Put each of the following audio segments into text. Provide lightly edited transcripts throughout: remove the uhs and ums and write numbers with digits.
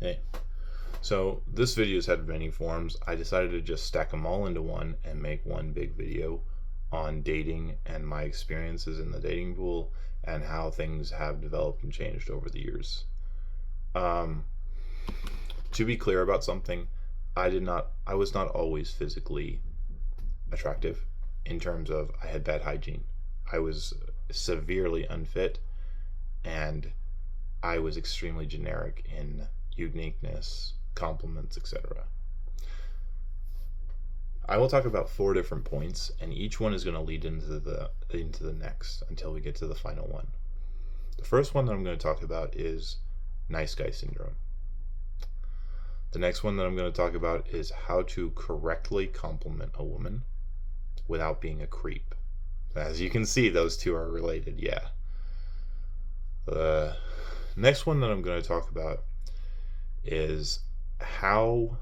Hey, so this video's had many forms. I decided to just stack them all into one and make one big video on dating and my experiences in the dating pool and how things have developed and changed over the years. Um, to be clear about something, I was not always physically attractive in terms of I had bad hygiene. I was severely unfit and I was extremely generic in uniqueness, compliments, etc. I will talk about 4 different points, and each one is going to lead into the next until we get to the final one. The first one that I'm going to talk about is nice guy syndrome. The next one that I'm going to talk about is how to correctly compliment a woman without being a creep. As you can see, those two are related, yeah. The next one that I'm going to talk about is how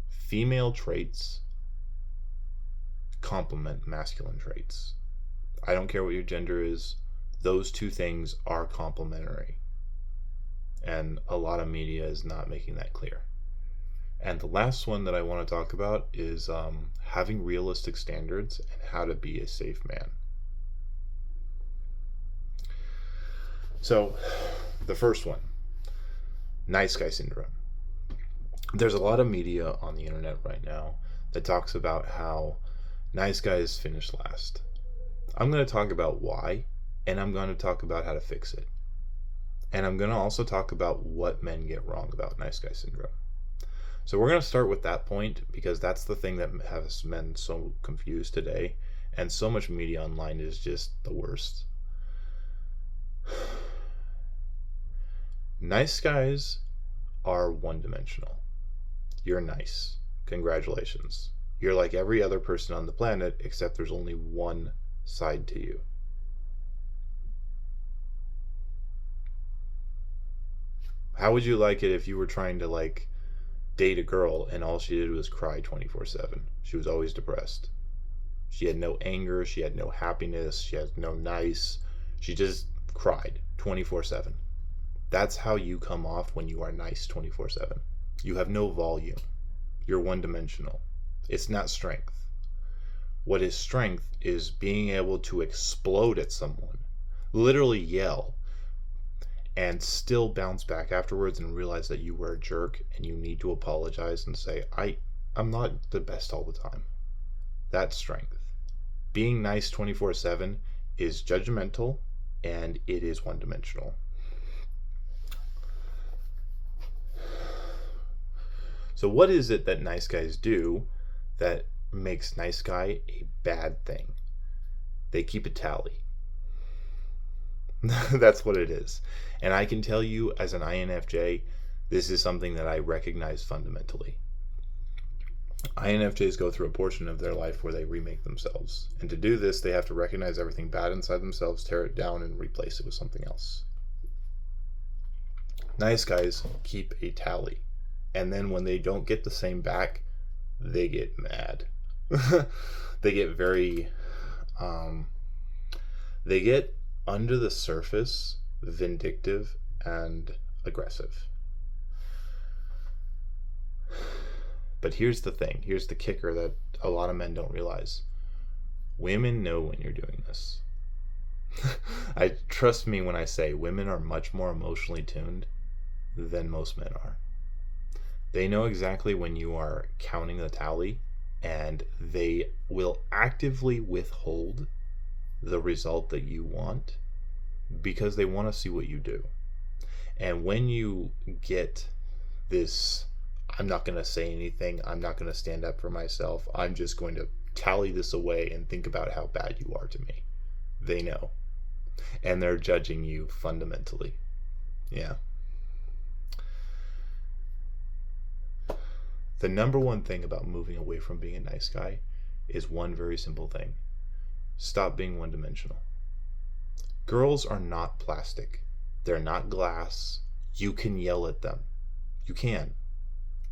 female traits complement masculine traits. I don't care what your gender is, those two things are complementary. And a lot of media is not making that clear. And the last one that I want to talk about is having realistic standards and how to be a safe man. So, the first one, nice guy syndrome. There's a lot of media on the internet right now that talks about how nice guys finish last. I'm going to talk about why, and I'm going to talk about how to fix it. And I'm going to also talk about what men get wrong about nice guy syndrome. So we're going to start with that point because that's the thing that has men so confused today, and so much media online is just the worst. Nice guys are one-dimensional. You're nice. Congratulations. You're like every other person on the planet, except there's only one side to you. How would you like it if you were trying to date a girl and all she did was cry 24/7? She was always depressed. She had no anger, she had no happiness, she had no nice. She just cried 24/7. That's how you come off when you are nice 24/7. You have no volume. You're one-dimensional. It's not strength. What is strength is being able to explode at someone, literally yell, and still bounce back afterwards and realize that you were a jerk and you need to apologize and say, I'm not the best all the time. That's strength. Being nice 24/7 is judgmental and it is one-dimensional. So what is it that nice guys do that makes nice guy a bad thing? They keep a tally. That's what it is. And I can tell you as an INFJ, this is something that I recognize fundamentally. INFJs go through a portion of their life where they remake themselves. And to do this, they have to recognize everything bad inside themselves, tear it down, and replace it with something else. Nice guys keep a tally. And then when they don't get the same back, they get mad. They get very, they get under the surface vindictive and aggressive. But here's the thing, here's the kicker that a lot of men don't realize. Women know when you're doing this. Trust me when I say women are much more emotionally tuned than most men are. They know exactly when you are counting the tally, and they will actively withhold the result that you want because they want to see what you do. And when you get this, I'm not going to say anything, I'm not going to stand up for myself, I'm just going to tally this away and think about how bad you are to me. They know. And they're judging you fundamentally. Yeah. The number one thing about moving away from being a nice guy is one very simple thing. Stop being one-dimensional. Girls are not plastic. They're not glass. You can yell at them. You can.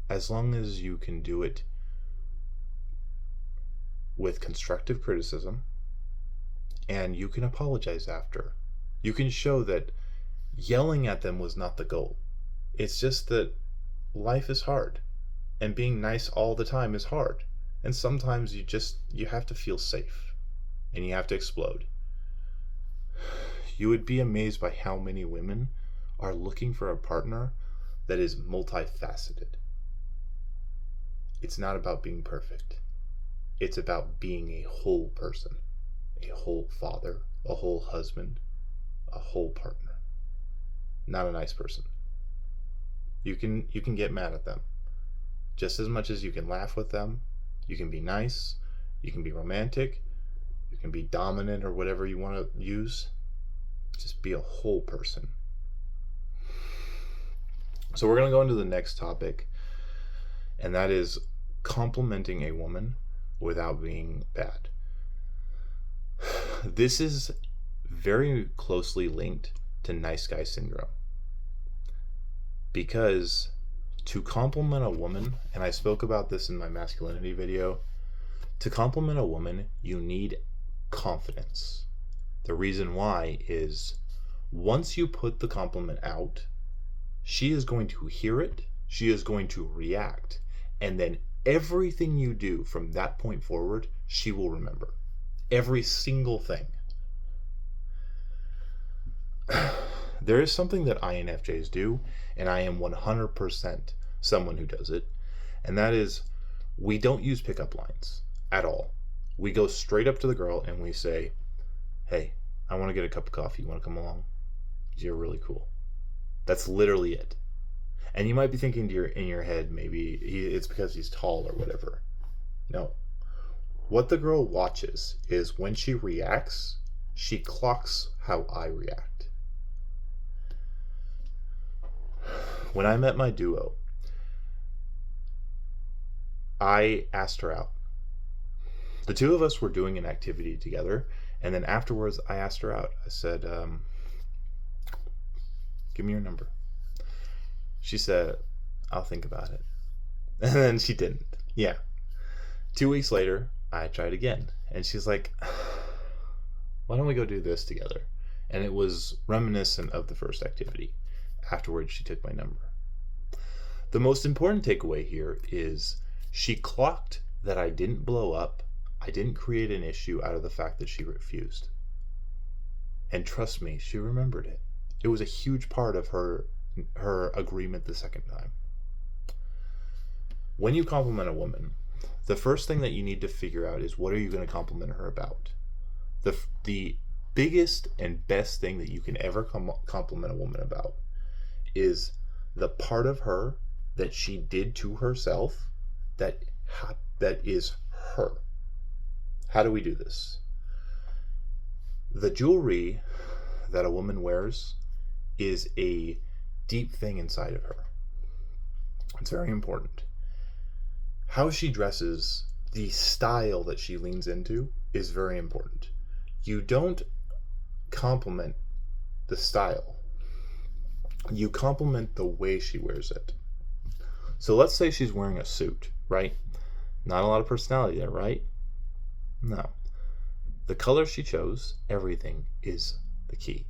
As long as you can do it with constructive criticism and you can apologize after. You can show that yelling at them was not the goal. It's just that life is hard, and being nice all the time is hard. And sometimes you have to feel safe, and you have to explode. You would be amazed by how many women are looking for a partner that is multifaceted. It's not about being perfect. It's about being a whole person, a whole father, a whole husband, a whole partner. Not a nice person. You can get mad at them just as much as you can laugh with them. You can be nice, you can be romantic, you can be dominant or whatever you want to use. Just be a whole person. So we're going to go into the next topic, and that is complimenting a woman without being bad. This is very closely linked to nice guy syndrome. Because to compliment a woman, and I spoke about this in my masculinity video, to compliment a woman, you need confidence. The reason why is once you put the compliment out, she is going to hear it, she is going to react, and then everything you do from that point forward, she will remember. Every single thing. There is something that INFJs do, and I am 100% someone who does it, and that is we don't use pickup lines at all. We go straight up to the girl and we say, hey, I want to get a cup of coffee. You want to come along? You're really cool. That's literally it. And you might be thinking in your head, maybe it's because he's tall or whatever. No. What the girl watches is when she reacts, she clocks how I react. When I met my duo, I asked her out. The two of us were doing an activity together, and then afterwards I asked her out. I said, give me your number. She said, I'll think about it. And then she didn't. Yeah. 2 weeks later, I tried again. And she's like, why don't we go do this together? And it was reminiscent of the first activity. Afterwards, she took my number. The most important takeaway here is she clocked that I didn't blow up. I didn't create an issue out of the fact that she refused. And trust me, she remembered it. It was a huge part of her agreement the second time. When you compliment a woman, the first thing that you need to figure out is what are you going to compliment her about? The biggest and best thing that you can ever compliment a woman about is the part of her that she did to herself that is her. How do we do this? The jewelry that a woman wears is a deep thing inside of her. It's very important. How she dresses, the style that she leans into is very important. You don't compliment the style. You compliment the way she wears it. So let's say she's wearing a suit, right? Not a lot of personality there, right? No. The color she chose, everything is the key.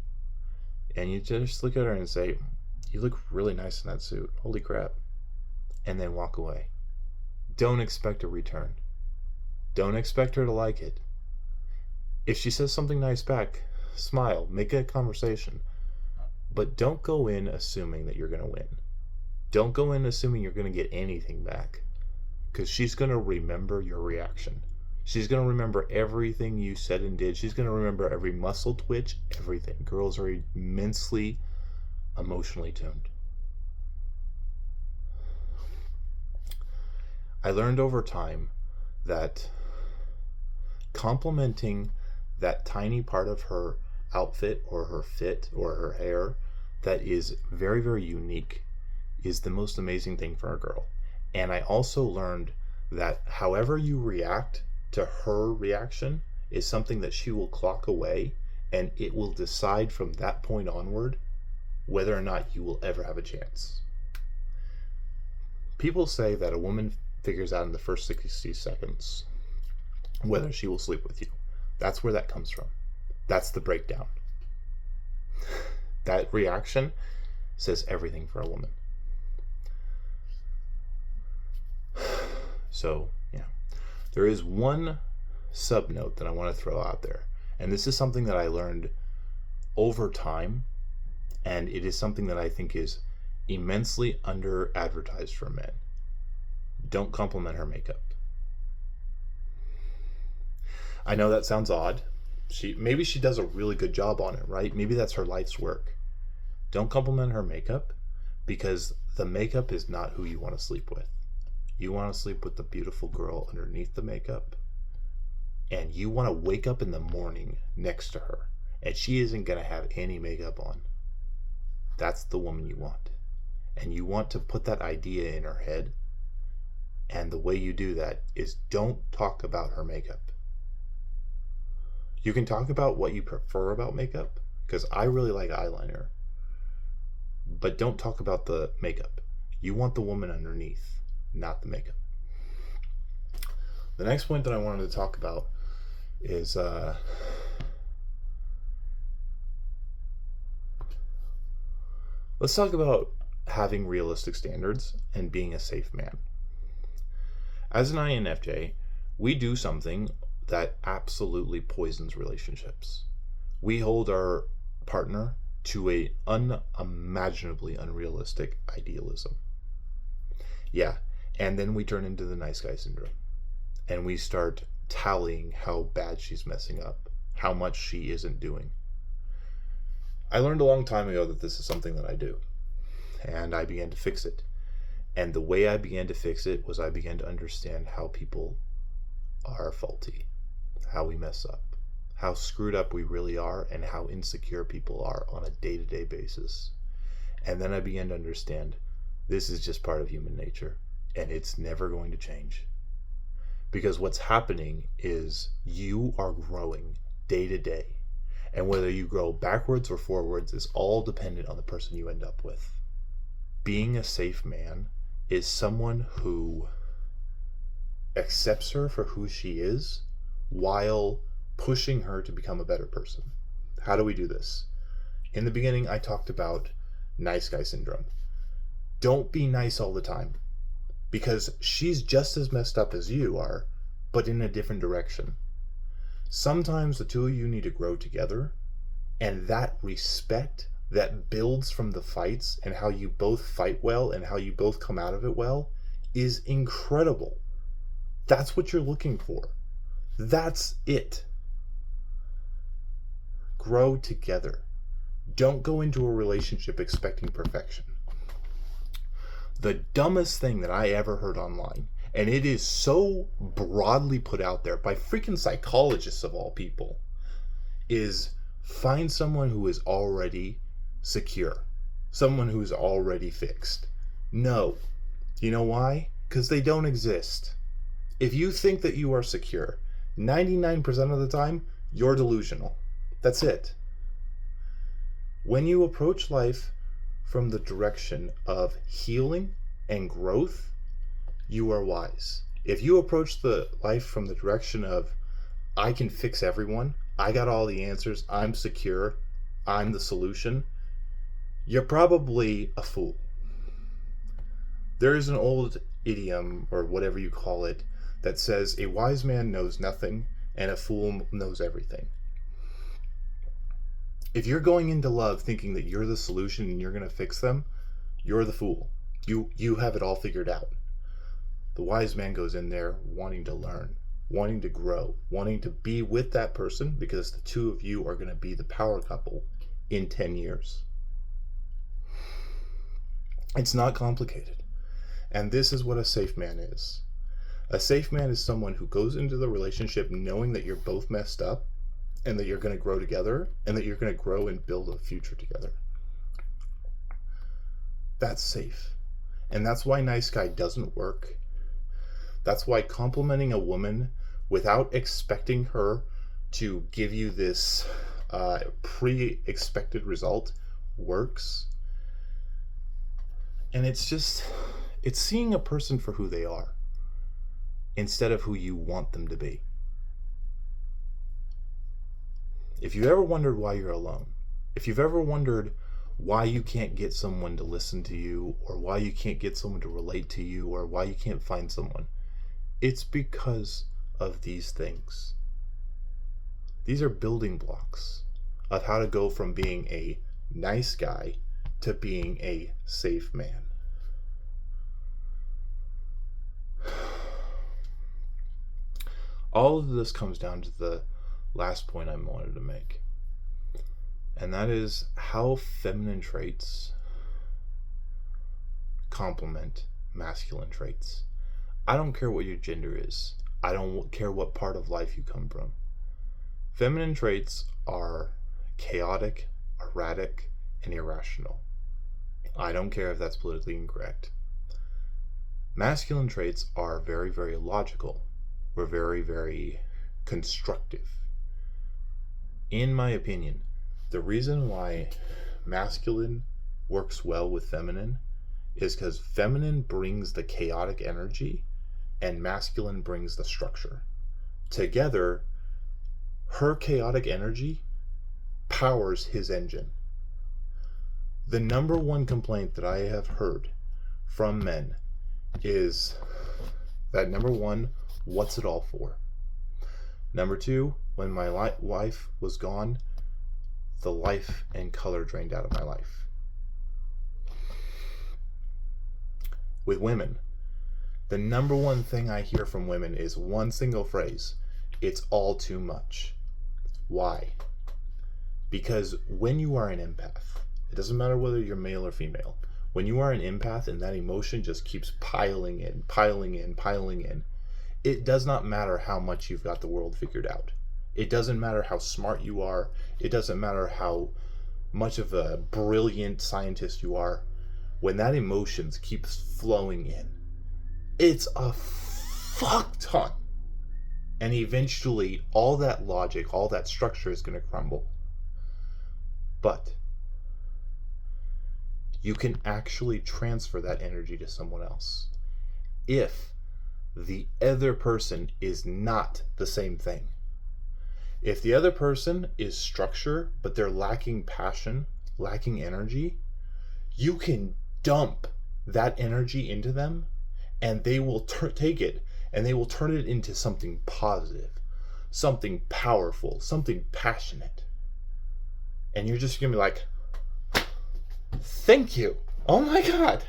And you just look at her and say, you look really nice in that suit. Holy crap. And then walk away. Don't expect a return. Don't expect her to like it. If she says something nice back, smile, make a conversation. But don't go in assuming that you're going to win. Don't go in assuming you're going to get anything back. Because she's going to remember your reaction. She's going to remember everything you said and did. She's going to remember every muscle twitch, everything. Girls are immensely emotionally tuned. I learned over time that complimenting that tiny part of her outfit or her fit or her hair that is very, very unique is the most amazing thing for a girl. And I also learned that however you react to her reaction is something that she will clock away, and it will decide from that point onward whether or not you will ever have a chance. People say that a woman figures out in the first 60 seconds whether she will sleep with you. That's where that comes from. That's the breakdown. That reaction says everything for a woman. So, yeah. There is one sub note that I want to throw out there. And this is something that I learned over time. And it is something that I think is immensely under advertised for men. Don't compliment her makeup. I know that sounds odd. Maybe she does a really good job on it, right? Maybe that's her life's work. Don't compliment her makeup, because the makeup is not who you want to sleep with. You want to sleep with the beautiful girl underneath the makeup, and you want to wake up in the morning next to her, and she isn't going to have any makeup on. That's the woman you want. And you want to put that idea in her head, and the way you do that is don't talk about her makeup. You can talk about what you prefer about makeup, because I really like eyeliner, but don't talk about the makeup. You want the woman underneath, not the makeup. The next point that I wanted to talk about is let's talk about having realistic standards and being a safe man. As an INFJ, we do something that absolutely poisons relationships. We hold our partner to a unimaginably unrealistic idealism. Yeah, and then we turn into the nice guy syndrome. And we start tallying how bad she's messing up, how much she isn't doing. I learned a long time ago that this is something that I do. And I began to fix it. And the way I began to fix it was I began to understand how people are faulty, how we mess up, how screwed up we really are, and how insecure people are on a day-to-day basis. And then I began to understand this is just part of human nature, and it's never going to change. Because what's happening is you are growing day to day. And whether you grow backwards or forwards is all dependent on the person you end up with. Being a safe man is someone who accepts her for who she is while pushing her to become a better person. How do we do this? In the beginning, I talked about nice guy syndrome. Don't be nice all the time, because she's just as messed up as you are, but in a different direction. Sometimes the two of you need to grow together, and that respect that builds from the fights and how you both fight well and how you both come out of it well is incredible. That's what you're looking for. That's it. Grow together. Don't go into a relationship expecting perfection. The dumbest thing that I ever heard online, and it is so broadly put out there by freaking psychologists of all people, is find someone who is already secure, someone who's already fixed. No. You know why? Because they don't exist. If you think that you are secure, 99% of the time, you're delusional. That's it. When you approach life from the direction of healing and growth, you are wise. If you approach the life from the direction of, I can fix everyone, I got all the answers, I'm secure, I'm the solution, you're probably a fool. There is an old idiom, or whatever you call it, that says a wise man knows nothing and a fool knows everything. If you're going into love thinking that you're the solution and you're going to fix them, you're the fool. You have it all figured out. The wise man goes in there wanting to learn, wanting to grow, wanting to be with that person, because the two of you are going to be the power couple in 10 years. It's not complicated. And this is what a safe man is. A safe man is someone who goes into the relationship knowing that you're both messed up and that you're going to grow together and that you're going to grow and build a future together. That's safe. And that's why nice guy doesn't work. That's why complimenting a woman without expecting her to give you this pre-expected result works. And it's seeing a person for who they are instead of who you want them to be. If you've ever wondered why you're alone, if you've ever wondered why you can't get someone to listen to you, or why you can't get someone to relate to you, or why you can't find someone, It's because of these things. These are building blocks of how to go from being a nice guy to being a safe man. All of this comes down to the last point I wanted to make. And that is how feminine traits complement masculine traits. I don't care what your gender is. I don't care what part of life you come from. Feminine traits are chaotic, erratic, and irrational. I don't care if that's politically incorrect. Masculine traits are very, very logical. We're very, very constructive. In my opinion, the reason why masculine works well with feminine is because feminine brings the chaotic energy and masculine brings the structure. Together, her chaotic energy powers his engine. The number one complaint that I have heard from men is that, number one, what's it all for? Number two, when my wife was gone, the life and color drained out of my life. With women, the number one thing I hear from women is one single phrase: it's all too much. Why? Because when you are an empath, it doesn't matter whether you're male or female, when you are an empath and that emotion just keeps piling in, it does not matter how much you've got the world figured out. It doesn't matter how smart you are. It doesn't matter how much of a brilliant scientist you are. When that emotions keeps flowing in, it's a fuck ton. And eventually all that logic, all that structure is going to crumble. But you can actually transfer that energy to someone else if the other person is not the same thing. If the other person is structure, but they're lacking passion, lacking energy, you can dump that energy into them and they will take it and they will turn it into something positive, something powerful, something passionate. And you're just going to be like, thank you. Oh my God.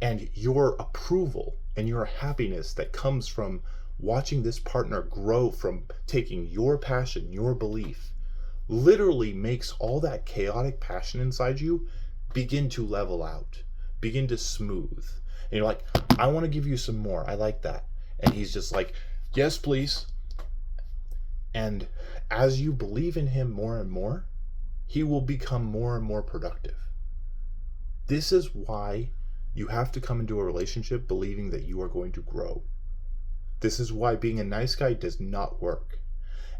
And your approval and your happiness that comes from watching this partner grow from taking your passion, your belief, literally makes all that chaotic passion inside you begin to level out, begin to smooth. And you're like, I want to give you some more. I like that. And he's just like, yes, please. And as you believe in him more and more, he will become more and more productive. This is why you have to come into a relationship believing that you are going to grow. This is why being a nice guy does not work.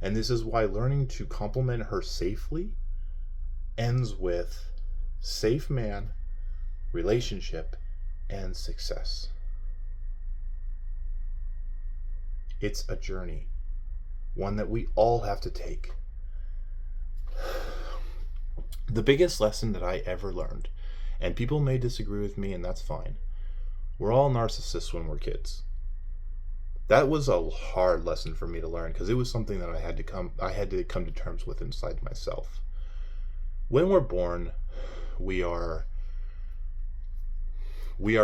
And this is why learning to compliment her safely ends with safe man, relationship, and success. It's a journey, one that we all have to take. The biggest lesson that I ever learned, and people may disagree with me, and that's fine, we're all narcissists when we're kids. That was a hard lesson for me to learn because it was something that I had to come to terms with inside myself. When we're born, we are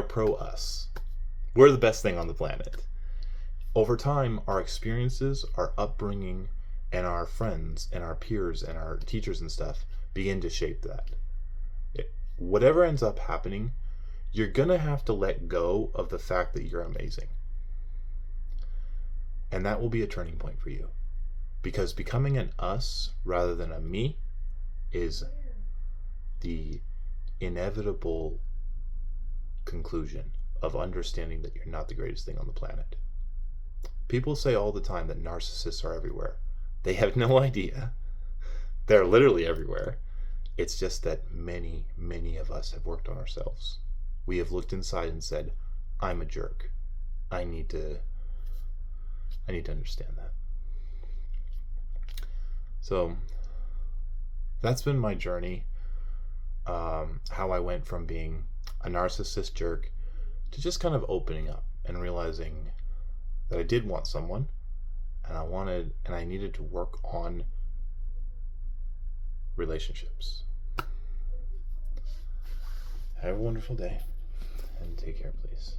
pro us. We're the best thing on the planet. Over time, our experiences, our upbringing, and our friends and our peers and our teachers and stuff begin to shape that. Whatever ends up happening, you're gonna have to let go of the fact that you're amazing. And that will be a turning point for you. Because becoming an us rather than a me is the inevitable conclusion of understanding that you're not the greatest thing on the planet. People say all the time that narcissists are everywhere. They have no idea. They're literally everywhere. It's just that many, many of us have worked on ourselves. We have looked inside and said, I'm a jerk. I need to understand that. So that's been my journey. How I went from being a narcissist jerk to just kind of opening up and realizing that I did want someone, and I needed to work on relationships. Have a wonderful day, and take care, please.